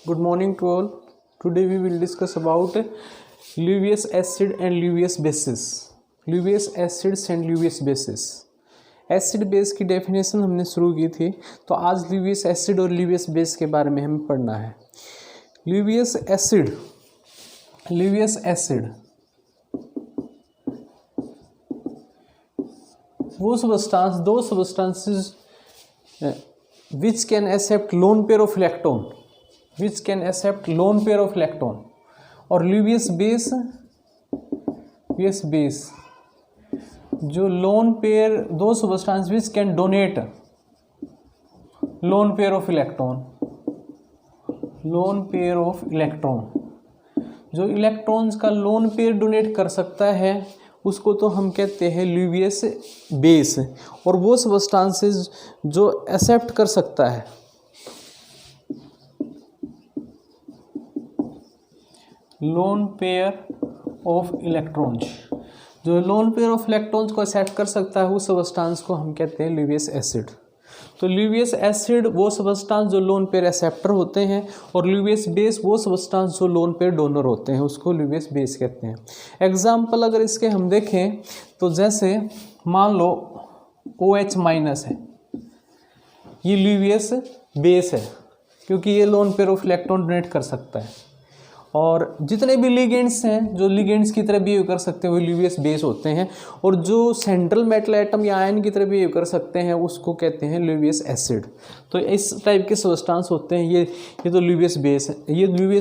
Good morning to all. Today we will discuss about Lewis acid and Lewis bases. Lewis acids and Lewis bases. Acid base की definition हमने शुरू की थी, तो आज ल्यूवियस acid और ल्यूवियस बेस के बारे में हमें पढ़ना है। ल्यूवियस एसिड वो दो substances which can accept lone pair of electron, और ल्यूवियस बेस जो लोन पेयर दो substance which can donate lone pair of electron, जो इलेक्ट्रॉन्स का लोन पेयर डोनेट कर सकता है उसको तो हम कहते हैं ल्यूवियस बेस, और वो सबस्टांसेस जो एक्सेप्ट कर सकता है लोन पेयर ऑफ इलेक्ट्रॉन्स, जो लोन पेयर ऑफ इलेक्ट्रॉन्स को एक्सेप्ट कर सकता है उस सबस्टांस को हम कहते हैं ल्यूवियस एसिड। तो ल्यूवियस एसिड वो सबस्टांस जो लोन पेयर एक्सेप्टर होते हैं, और ल्यूवियस बेस वो सबस्टांस जो लोन पेयर डोनर होते हैं, उसको ल्यूवियस बेस कहते हैं। एग्जाम्पल अगर इसके हम देखें तो जैसे मान लो OH माइनस है, ये ल्यूवियस बेस है क्योंकि ये lone pair of electron donate कर सकता है, और जितने भी लिगेंड्स हैं जो लिगेंड्स की तरह बिहेव कर सकते हैं वो ल्यूवियस बेस होते हैं, और जो सेंट्रल मेटल एटम या आयन की तरह बिहेव कर सकते हैं उसको कहते हैं ल्यूवियस एसिड। तो इस टाइप के सबस्टांस होते हैं ये तो ल्यूवियस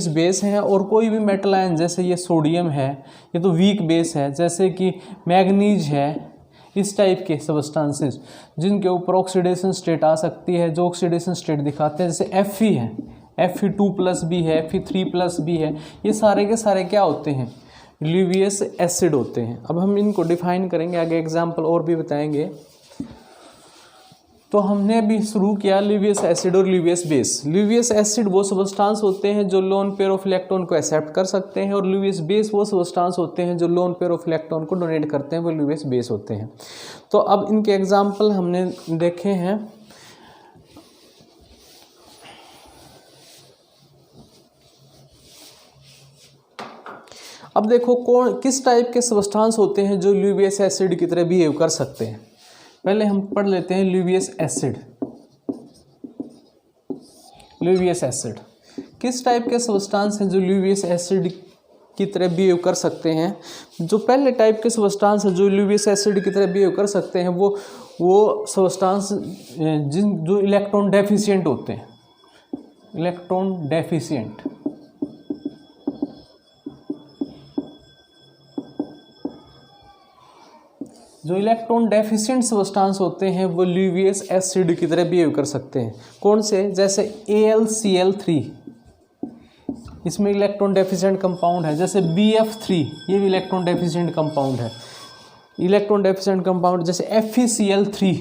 बेस है। और कोई भी मेटल आयन जैसे ये सोडियम है, ये तो वीक बेस है, जैसे कि मैग्नीज है, इस टाइप के सबस्टांसेस जिनके ऊपर ऑक्सीडेशन स्टेट आ सकती है, जो ऑक्सीडेशन स्टेट दिखाते हैं, जैसे Fe है, Fe2+ भी है, Fe3+ भी है, ये सारे के सारे क्या होते हैं, ल्यूवियस एसिड होते हैं। अब हम इनको डिफाइन करेंगे, आगे एग्जांपल और भी बताएंगे। तो हमने अभी शुरू किया ल्यूवियस एसिड और ल्यूवियस बेस। ल्यूवियस एसिड वो सबस्टांस होते हैं जो लोन पेयर ऑफ इलेक्ट्रॉन को एक्सेप्ट कर सकते हैं, और ल्यूवियस बेस वो सबस्टांस होते हैं जो लोन पेयर ऑफ इलेक्ट्रॉन को डोनेट करते हैं, वो ल्यूवियस बेस होते हैं। तो अब इनके एग्जाम्पल हमने देखे हैं। अब देखो किस टाइप के सबस्टांस होते हैं जो ल्यूवियस एसिड की तरह बिहेव कर सकते हैं। पहले हम पढ़ लेते हैं ल्यूवियस एसिड किस टाइप के सबस्टांस हैं जो ल्यूवियस एसिड की तरह बिहेव कर सकते हैं। जो पहले टाइप के सबस्टांस हैं जो ल्यूवियस एसिड की तरह बिहेव कर सकते हैं वो सबस्टांस जो इलेक्ट्रॉन डेफिशिएंट होते हैं, जो इलेक्ट्रॉन डेफिशिएंट सबस्टांस होते हैं वो ल्यूवियस एसिड की तरह बिहेव कर सकते हैं। कौन से, जैसे AlCl3, इसमें इलेक्ट्रॉन डेफिशिएंट कंपाउंड है। जैसे BF3, ये भी इलेक्ट्रॉन डेफिशिएंट कंपाउंड है। जैसे FeCl3,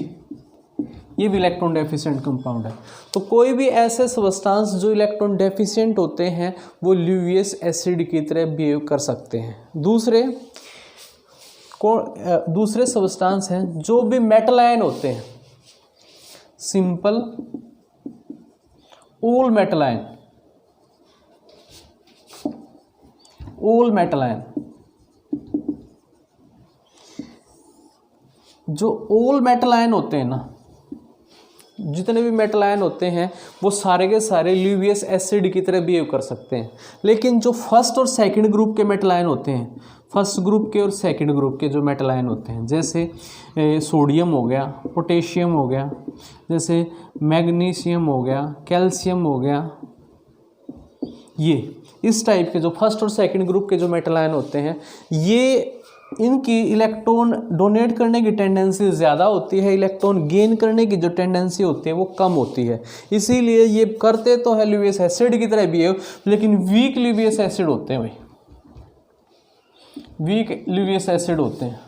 ये भी इलेक्ट्रॉन डेफिशिएंट कंपाउंड है। तो कोई भी ऐसे सबस्टांस जो इलेक्ट्रॉन डेफिशिएंट होते हैं वो ल्यूवियस एसिड की तरह बिहेव कर सकते हैं। दूसरे सबस्टांस हैं जो भी मेटल आयन होते हैं, सिंपल ऑल मेटल आयन, जो ऑल मेटल आयन होते हैं ना, जितने भी मेटल आयन होते हैं वो सारे के सारे ल्यूवियस एसिड की तरह बिहेव कर सकते हैं। लेकिन जो फर्स्ट और सेकंड ग्रुप के मेटल आयन होते हैं, फर्स्ट ग्रुप के और सेकंड ग्रुप के जो मेटल आयन होते हैं, जैसे सोडियम हो गया, पोटेशियम हो गया, जैसे मैग्नीशियम हो गया, कैल्शियम हो गया, ये इस टाइप के जो फर्स्ट और सेकंड ग्रुप के जो मेटल आयन होते हैं, ये इनकी इलेक्ट्रॉन डोनेट करने की टेंडेंसी ज़्यादा होती है, इलेक्ट्रॉन गेन करने की जो टेंडेंसी होती है वो कम होती है। इसीलिए ये करते तो है ल्यूवियस एसिड की तरह बिहेव, लेकिन वीक ल्यूवियस एसिड होते हैं भाई, वीक ल्यूवियस एसिड होते हैं।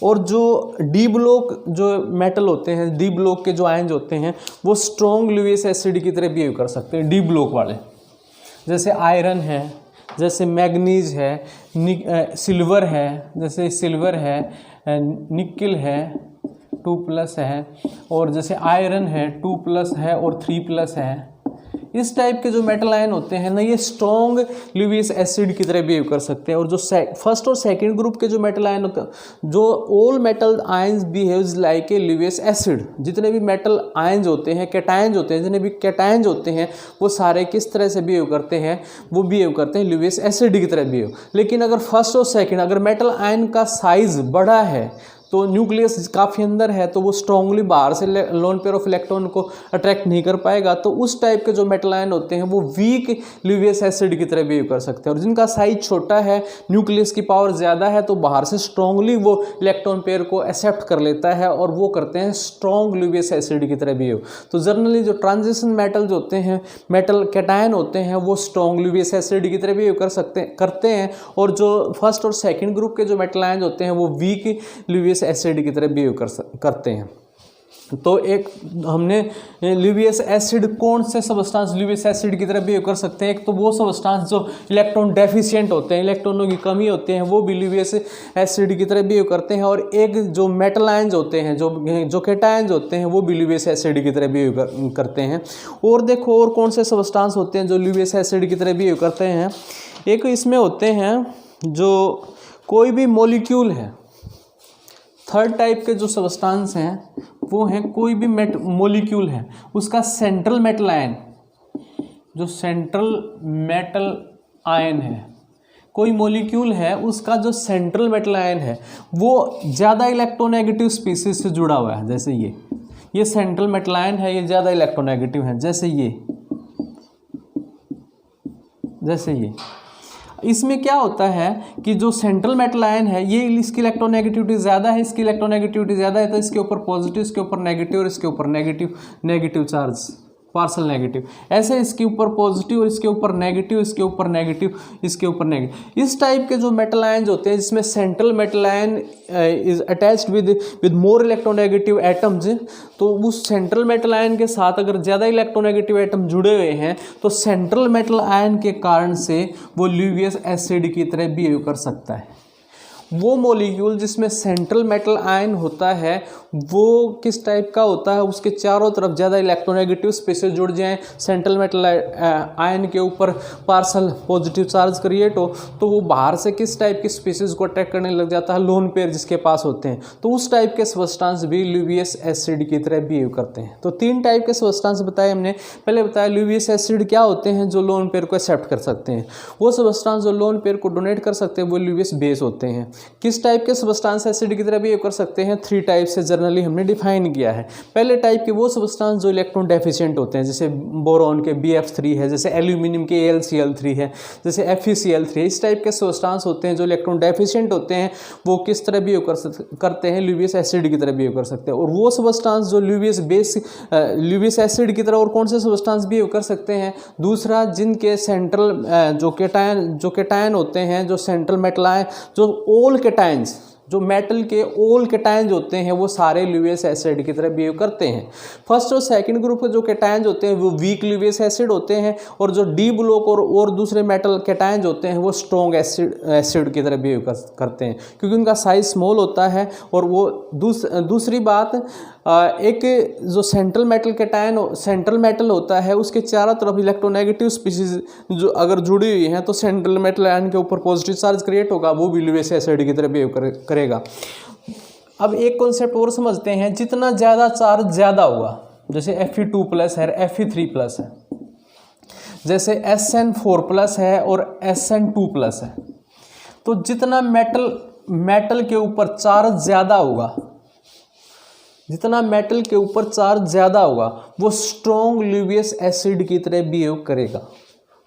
और जो डी ब्लॉक जो मेटल होते हैं, डी ब्लॉक के जो आयन्स होते हैं वो स्ट्रॉन्ग ल्यूवियस एसिड की तरह बिहेव कर सकते हैं, डी ब्लॉक वाले, जैसे आयरन है, जैसे मैग्नीज है, सिल्वर है, जैसे सिल्वर है, निकल है 2+ है, और जैसे आयरन है 2+ है और 3+ है, इस टाइप के जो मेटल आयन होते हैं ना, ये स्ट्रॉन्ग ल्यूवियस एसिड की तरह बिहेव कर सकते हैं। और जो फर्स्ट और सेकंड ग्रुप के जो मेटल आयन होते हैं, जो all metal ions behaves like a Lewis acid, जितने भी मेटल आयंस होते हैं, कैटायंस होते हैं, जितने भी कैटायंस होते हैं, वो सारे किस तरह से बिहेव करते हैं, वो बिहेव करते हैं ल्यूवियस एसिड की तरह बिहेव। लेकिन अगर फर्स्ट और सेकंड, अगर मेटल आयन का साइज बड़ा है तो न्यूक्लियस काफ़ी अंदर है, तो वो स्ट्रांगली बाहर से लोन पेयर ऑफ इलेक्ट्रॉन को अट्रैक्ट नहीं कर पाएगा। तो उस टाइप के जो मेटल आयन होते हैं वो वीक ल्यूवियस एसिड की तरह बिहेव कर सकते हैं। और जिनका साइज छोटा है, न्यूक्लियस की पावर ज़्यादा है, तो बाहर से स्ट्रांगली वो इलेक्ट्रॉन पेयर को एक्सेप्ट कर लेता है और वो करते हैं स्ट्रॉन्ग ल्यूवियस एसिड की तरह बिहेव। तो जनरली जो ट्रांजिशन मेटल जो होते हैं, मेटल कैटायन होते हैं, वो स्ट्रॉन्ग ल्यूवियस एसिड की तरह बिहेव करते हैं। और जो फर्स्ट और सेकेंड ग्रुप के जो मेटल आयन होते हैं वो वीक ल्यूवियस एसिड की तरह बिहेव करते हैं। तो एक हमने ल्यूवियस एसिड, कौन से सबस्टांस ल्यूवियस एसिड की तरह बिहेव कर सकते हैं? एक तो वो सबस्टांस जो इलेक्ट्रॉन डेफिशिएंट होते हैं, इलेक्ट्रॉनों की कमी होती है, वो भी ल्यूवियस एसिड की तरह बिहेव करते हैं। और एक जो मेटल आयंस होते हैं, जो कैटायंस होते हैं, वो भी ल्यूवियस एसिड की तरह बिहेव करते हैं। और देखो और कौन से सबस्टांस होते हैं जो ल्यूवियस एसिड की तरह बिहेव करते हैं। एक इसमें होते हैं जो कोई भी मॉलिक्यूल है, थर्ड टाइप के जो सबस्टांस हैं वो हैं कोई भी मॉलिक्यूल है, उसका सेंट्रल मेटल आयन, जो सेंट्रल मेटल आयन है, कोई मॉलिक्यूल है उसका जो सेंट्रल मेटल आयन है वो ज़्यादा इलेक्ट्रोनेगेटिव स्पीसीज से जुड़ा हुआ है। जैसे ये सेंट्रल मेटल आयन है, ये ज़्यादा इलेक्ट्रोनेगेटिव है। जैसे ये इसमें क्या होता है कि जो सेंट्रल मेटल आयन है, ये इसकी इलेक्ट्रोनेगेटिविटी ज़्यादा है, इसकी इलेक्ट्रोनेगेटिविटी ज़्यादा है, तो इसके ऊपर पॉजिटिव, इसके ऊपर नेगेटिव और इसके ऊपर नेगेटिव चार्ज, पार्सल नेगेटिव। ऐसे इसके ऊपर पॉजिटिव और इसके ऊपर नेगेटिव, इसके ऊपर नेगेटिव, इसके ऊपर नेगेटिव। इस टाइप के जो मेटल आयन्स होते हैं जिसमें central metal ion is attached with more electronegative atoms, तो उस सेंट्रल मेटल आयन के साथ अगर ज़्यादा इलेक्ट्रोनेगेटिव एटम जुड़े हुए हैं तो सेंट्रल मेटल आयन के कारण से वो ल्यूवियस एसिड की तरह बिहेव कर सकता है। वो मॉलिक्यूल जिसमें सेंट्रल मेटल आयन होता है वो किस टाइप का होता है? उसके चारों तरफ ज़्यादा इलेक्ट्रोनेगेटिव स्पेसेस जुड़ जाएं, सेंट्रल मेटल आयन के ऊपर पार्सल पॉजिटिव चार्ज क्रिएट हो, तो वो बाहर से किस टाइप की स्पेसेस को अट्रैक्ट करने लग जाता है? लोन पेयर जिसके पास होते हैं। तो उस टाइप के सबस्टांस भी ल्यूवियस एसिड की तरह बिहेव करते हैं। तो 3 टाइप के सबस्टांस बताए हमने। पहले बताया ल्यूवियस एसिड क्या होते हैं, जो लोन पेयर को एक्सेप्ट कर सकते हैं। वो सबस्टांस जो लोन पेयर को डोनेट कर सकते हैं वो ल्यूवियस बेस होते हैं। किस टाइप के सबस्टांस एसिड की तरह बिहेव कर सकते हैं? 3 टाइप से जनरली हमने डिफाइन किया है। पहले टाइप के वो सबस्टांस जो इलेक्ट्रॉन डेफिशिएंट होते हैं, जैसे बोरॉन के BF3 है, जैसे एल्यूमिनियम के AlCl3 है, जैसे FeCl3 है। इस टाइप के सबस्टांस होते हैं जो इलेक्ट्रॉन डेफिशिएंट होते हैं, वो किस तरह बिहेव करते हैं? ल्यूवियस एसिड की तरह बिहेव कर सकते हैं। और वो सबस्टांस जो ल्यूवियस एसिड की तरह और कौन से सबस्टांस बिहेव कर सकते हैं? दूसरा, जिनके सेंट्रल जो कैटायन होते हैं, जो सेंट्रल मेटल आयन, जो ऑल कैटायंस, जो मेटल के ऑल कैटायंस होते हैं, वो सारे ल्यूवियस एसिड की तरह बिहेव करते हैं। फर्स्ट और सेकंड ग्रुप के जो कैटायंस होते हैं वो वीक ल्यूवियस एसिड होते हैं, और जो डी ब्लॉक और दूसरे मेटल कैटायंस होते हैं वो स्ट्रॉन्ग एसिड की तरह बिहेव करते हैं, क्योंकि उनका साइज स्मॉल होता है। और वो दूसरी बात, एक जो सेंट्रल मेटल होता है उसके चारों तरफ इलेक्ट्रोनेगेटिव स्पीसीज जो अगर जुड़ी हुई हैं, तो सेंट्रल मेटल आयन के ऊपर पॉजिटिव चार्ज क्रिएट होगा, वो भी ल्यूवियस एसिड की तरह बिहेव करेगा। अब एक कॉन्सेप्ट और समझते हैं, जितना ज़्यादा चार्ज ज़्यादा हुआ, जैसे Fe2+ है, Fe3+ है, जैसे SN4+ है और SN2+ है, तो जितना मेटल के ऊपर चार्ज ज़्यादा होगा, जितना मेटल के ऊपर चार्ज ज़्यादा होगा, वो स्ट्रॉन्ग ल्यूवियस एसिड की तरह बिहेव करेगा,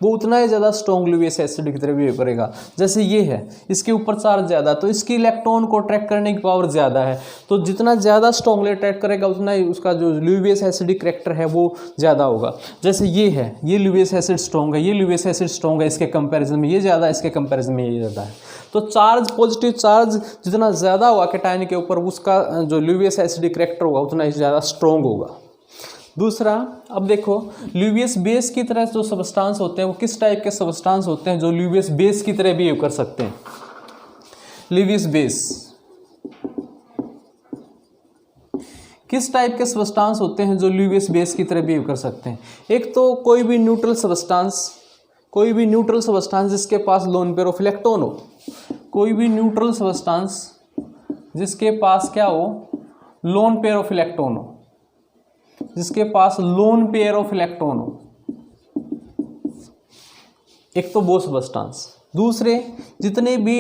वो उतना ही ज़्यादा स्ट्रॉन्ग ल्यूवियस एसिड की तरह बिहेव करेगा। जैसे ये है, इसके ऊपर चार्ज ज़्यादा, तो इसकी इलेक्ट्रॉन को अट्रैक्ट करने की पावर ज़्यादा है, तो जितना ज़्यादा स्ट्रॉन्गली अट्रैक्ट करेगा उतना ही उसका जो ल्यूवियस एसिडिक करैक्टर है वो ज़्यादा होगा। जैसे ये है, ये ल्यूवियस एसिड स्ट्रॉन्ग है, ये ल्यूवियस एसिड स्ट्रॉन्ग है, इसके कंपेरिजन में ये ज़्यादा है, इसके कंपेरिजन में ये ज़्यादा है। तो चार्ज, पॉजिटिव चार्ज जितना ज़्यादा होगा कैटायन के ऊपर, उसका जो ल्यूवियस एसिडिक करैक्टर होगा उतना ही ज़्यादा स्ट्रॉन्ग होगा। दूसरा, अब देखो ल्यूवियस बेस की तरह जो सबस्टांस होते हैं वो किस टाइप के सबस्टांस होते हैं जो ल्यूवियस बेस की तरह बिहेव कर सकते हैं? ल्यूवियस बेस किस टाइप के सब्सटेंस होते हैं जो ल्यूवियस बेस की तरह बिहेव कर सकते हैं? एक तो कोई भी न्यूट्रल सब्सटेंस जिसके पास लोन पेयर ऑफ इलेक्ट्रॉन हो, कोई भी न्यूट्रल सब्सटेंस जिसके पास क्या हो, लोन पेयर ऑफ इलेक्ट्रॉन हो, जिसके पास लोन पेयर ऑफ इलेक्ट्रॉन हो, एक तो वो सब्सटेंस। दूसरे दूसरे भी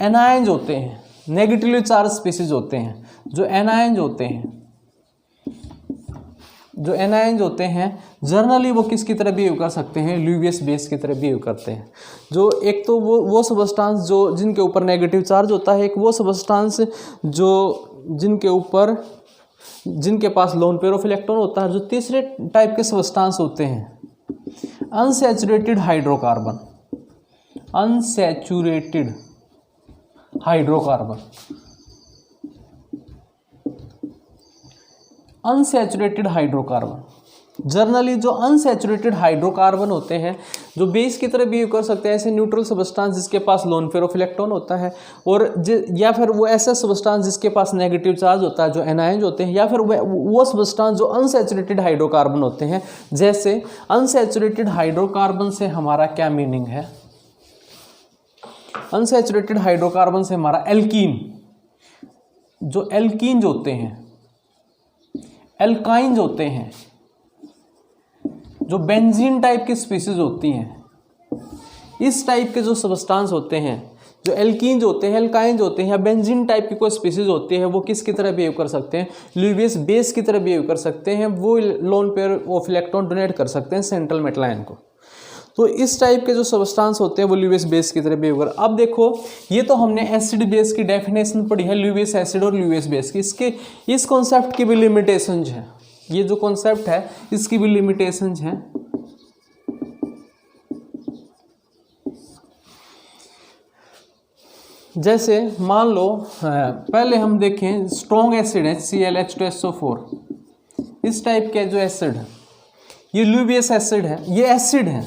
एनायंस होते हैं, नेगेटिवली चार्ज स्पीसीज होते हैं, जो एनायंस होते हैं जनरली वो किसकी तरह बिहेव कर सकते हैं, ल्यूवियस बेस की तरह बिहेव करते हैं। जो एक तो वो सब्सटेंस जो जिनके ऊपर नेगेटिव चार्ज होता है, एक वो सब्सटेंस जो जिनके पास लोन पेयर ऑफ इलेक्ट्रॉन होता है। जो तीसरे टाइप के सब्सटेंस होते हैं unsaturated hydrocarbon, unsaturated hydrocarbon. Generally जो अनसैचुरेटेड हाइड्रोकार्बन होते हैं जो बेस की तरह बिहेव कर सकते हैं, ऐसे न्यूट्रल सब्सटेंस जिसके पास लोन पेयर ऑफ इलेक्ट्रॉन होता है, और या फिर वो ऐसा सब्सटेंस जिसके पास नेगेटिव चार्ज होता है जो एनायंस होते हैं, या फिर वो सब्सटेंस जो अनसैचुरेटेड हाइड्रोकार्बन होते हैं। जैसे अनसैचुरेटेड हाइड्रोकार्बन से हमारा क्या मीनिंग है? अनसैचुरेटेड हाइड्रोकार्बन से हमारा एल्कीन, जो एल्कीन्स होते हैं, एल्काइंस होते हैं, जो बेंजीन टाइप की स्पीसीज होती हैं, इस टाइप के जो सब्सटेंस होते हैं, जो एल्कीन्स होते हैं, एल्काइंस होते हैं, या बेंजीन टाइप की कोई स्पीसीज होती है, वो किसकी तरह बिहेव कर सकते हैं, ल्यूवियस बेस की तरह बिहेव कर सकते हैं। वो lone pair of electron donate कर सकते हैं सेंट्रल मेटल आयन को। तो इस टाइप के जो सब्सटेंस होते हैं वो ल्यूवियस बेस की तरह बिहेव कर। अब देखो, ये तो हमने एसिड बेस की डेफिनेशन पढ़ी है, ल्यूवियस एसिड और ल्यूवियस बेस की। इस कॉन्सेप्ट की भी लिमिटेशंस हैं, ये जो कॉन्सेप्ट है इसकी भी लिमिटेशंस हैं। जैसे मान लो पहले हम देखें स्ट्रॉन्ग एसिड है ClH2SO4, इस टाइप के जो एसिड है ये ल्यूवियस एसिड है, ये एसिड है,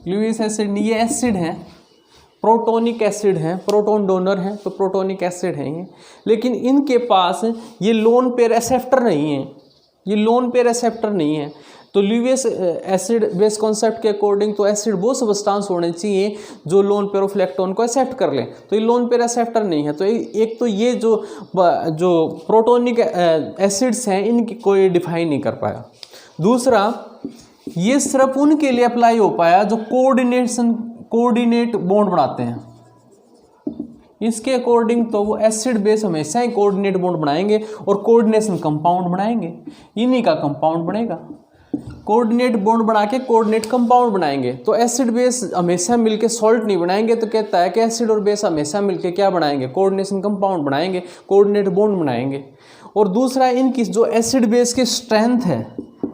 ल्यूवियस एसिड नहीं, ये एसिड है, प्रोटोनिक एसिड है, प्रोटोन डोनर है तो प्रोटोनिक एसिड है ये। लेकिन इनके पास ये लोन पेयर एक्सेप्टर नहीं है, ये लोन पेयर एक्सेप्टर नहीं है। तो ल्यूवियस एसिड बेस कॉन्सेप्ट के अकॉर्डिंग तो एसिड वो सब्सटेंस होने चाहिए जो लोन पेयर ऑफ इलेक्ट्रॉन को एक्सेप्ट कर ले, तो ये लोन पेयर एक्सेप्टर नहीं है। तो एक तो ये जो प्रोटोनिक एसिड्स हैं इनकी कोई डिफाइन नहीं कर पाया। दूसरा, ये सिर्फ उनके लिए अप्लाई हो पाया जो कोऑर्डिनेट बॉन्ड बनाते हैं। इसके अकॉर्डिंग तो वो एसिड बेस हमेशा ही कोऑर्डिनेट बॉन्ड बनाएंगे और कोऑर्डिनेशन कंपाउंड बनाएंगे, इन्हीं का कंपाउंड बनेगा। कोऑर्डिनेट बॉन्ड बना के कोऑर्डिनेट कंपाउंड बनाएंगे। तो एसिड बेस हमेशा मिलके सॉल्ट नहीं बनाएंगे, तो कहता है कि एसिड और बेस हमेशा मिलके क्या बनाएंगे, कोऑर्डिनेशन कंपाउंड बनाएंगे, कोऑर्डिनेट बॉन्ड बनाएंगे। और दूसरा, इनकी जो एसिड बेस की स्ट्रेंथ है,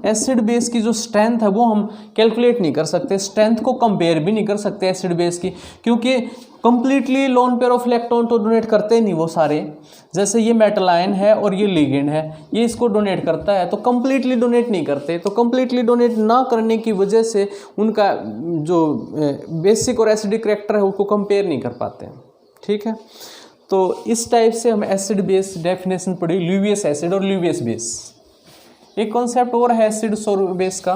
एसिड बेस की जो स्ट्रेंथ है वो हम कैलकुलेट नहीं कर सकते, स्ट्रेंथ को कंपेयर भी नहीं कर सकते एसिड बेस की, क्योंकि completely lone pair of electron तो डोनेट करते नहीं वो सारे। जैसे ये मेटल आयन है और ये लिगेंड है, ये इसको डोनेट करता है, तो कंप्लीटली डोनेट नहीं करते। तो कंप्लीटली डोनेट ना करने की वजह से उनका जो बेसिक और एसिडिक कैरेक्टर है उसको कंपेयर नहीं कर पाते। ठीक है, तो इस टाइप से हम एसिड बेस डेफिनेशन पढ़ी, ल्यूवियस एसिड और ल्यूवियस बेस। एक कॉन्सेप्ट और है एसिड और बेस का,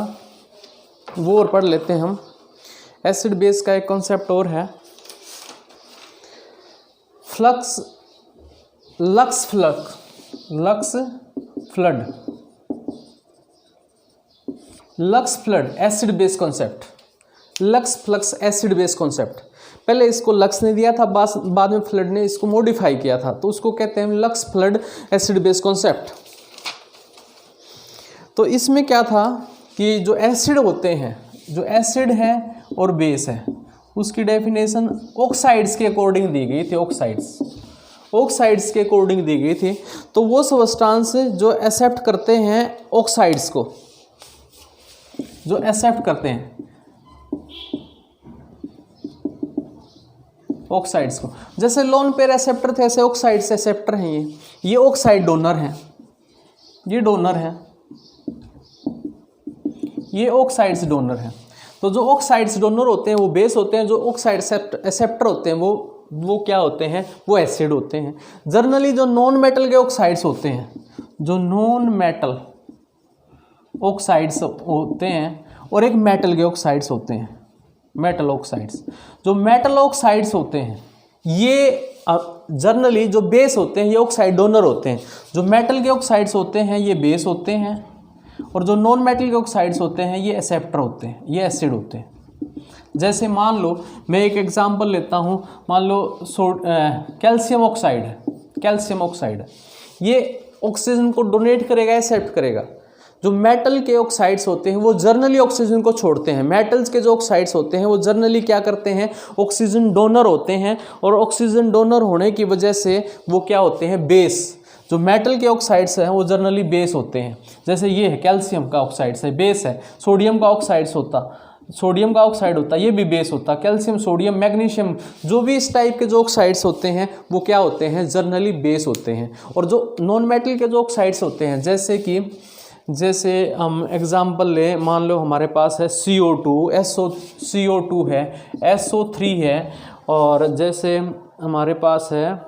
वो और पढ़ लेते हैं हम। एसिड बेस का एक कॉन्सेप्ट और है lux flood acid base concept, lux flux acid base concept. पहले इसको लक्स ने दिया था, बाद में फ्लड ने इसको मॉडिफाई किया था, तो उसको कहते हैं lux flood acid base concept. तो इसमें क्या था कि जो एसिड होते हैं, जो एसिड है और बेस है, उसकी डेफिनेशन ऑक्साइड्स के अकॉर्डिंग दी गई थी, ऑक्साइड्स के अकॉर्डिंग दी गई थी। तो वो सब्सटेंस जो एक्सेप्ट करते हैं ऑक्साइड्स को, जो एक्सेप्ट करते हैं ऑक्साइड्स को, जैसे लोन पेयर एक्सेप्टर थे ऐसे ऑक्साइड्स एक्सेप्टर हैं। ये ऑक्साइड डोनर हैं, ये डोनर हैं, ये ऑक्साइड्स डोनर हैं। तो जो ऑक्साइड्स डोनर होते हैं वो बेस होते हैं, जो ऑक्साइड एक्सेप्टर होते हैं वो क्या होते हैं, वो एसिड होते हैं। जनरली जो नॉन मेटल के ऑक्साइड्स होते हैं, जो नॉन मेटल ऑक्साइड्स होते हैं और एक मेटल के ऑक्साइड्स होते हैं, मेटल ऑक्साइड्स। जो मेटल ऑक्साइड्स होते हैं ये जनरली जो बेस होते हैं ये ऑक्साइड डोनर होते हैं। जो मेटल के ऑक्साइड्स होते हैं ये बेस होते हैं और जो नॉन मेटल के ऑक्साइड्स होते हैं ये एक्सेप्टर होते हैं, ये एसिड होते हैं। जैसे मान लो मैं एक एग्जांपल लेता हूँ, मान लो कैल्शियम ऑक्साइड है, कैल्शियम ऑक्साइड ये ऑक्सीजन को डोनेट करेगा, एक्सेप्ट करेगा। जो मेटल के ऑक्साइड्स होते हैं वो जर्नली ऑक्सीजन को छोड़ते हैं। मेटल्स के जो ऑक्साइड्स होते हैं वो जर्नली क्या करते हैं, ऑक्सीजन डोनर होते हैं और ऑक्सीजन डोनर होने की वजह से वो क्या होते हैं, बेस। जो मेटल के ऑक्साइड्स हैं वो जर्नली बेस होते हैं। जैसे ये है कैल्शियम का ऑक्साइड्स है, बेस है। सोडियम का ऑक्साइड्स होता, सोडियम का ऑक्साइड होता, ये भी बेस होता। कैल्शियम, सोडियम, मैग्नीशियम, जो भी इस टाइप के जो ऑक्साइड्स होते हैं वो क्या होते हैं, जर्नली बेस होते हैं। और जो नॉन मेटल के जो ऑक्साइड्स होते हैं, जैसे हम एग्जांपल ले, मान लो हमारे पास है CO2, CO2 है, SO3 है, और जैसे हमारे पास है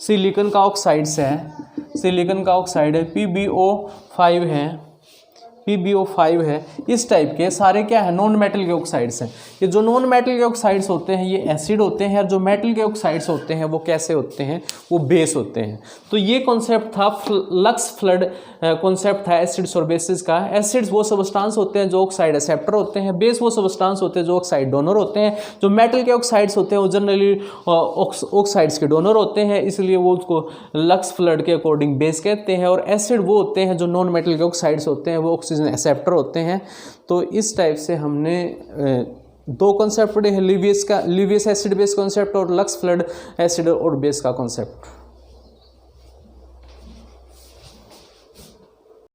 सिलिकॉन का ऑक्साइड्स है, सिलिकॉन का ऑक्साइड है, PbO5 है, PbO5 है। इस टाइप के सारे क्या है, नॉन मेटल के ऑक्साइड्स हैं। ये जो नॉन मेटल के ऑक्साइड्स होते हैं ये एसिड होते हैं, और जो मेटल के ऑक्साइड्स होते हैं वो कैसे होते हैं, वो बेस होते हैं। तो ये कॉन्सेप्ट था, लक्स फ्लड कॉन्सेप्ट था एसिड्स और बेसिस का। एसिड्स वो सबस्टांस होते हैं जो ऑक्साइड एक्सेप्टर होते हैं, बेस वो सबस्टांस होते हैं जो ऑक्साइड डोनर होते हैं। जो मेटल के ऑक्साइड्स होते हैं वो जनरली ऑक्साइड्स के डोनर होते हैं, इसलिए वो उसको लक्स फ्लड के अकॉर्डिंग बेस कहते हैं। और एसिड वो होते हैं जो नॉन मेटल के ऑक्साइड्स होते हैं, वो ऑक्सीजन एक्सेप्टर होते हैं। तो इस टाइप से हमने दो कॉन्सेप्ट पढ़े हैं, लिवियस एसिड बेस कॉन्सेप्ट और लक्स फ्लड एसिड और बेस का कॉन्सेप्ट।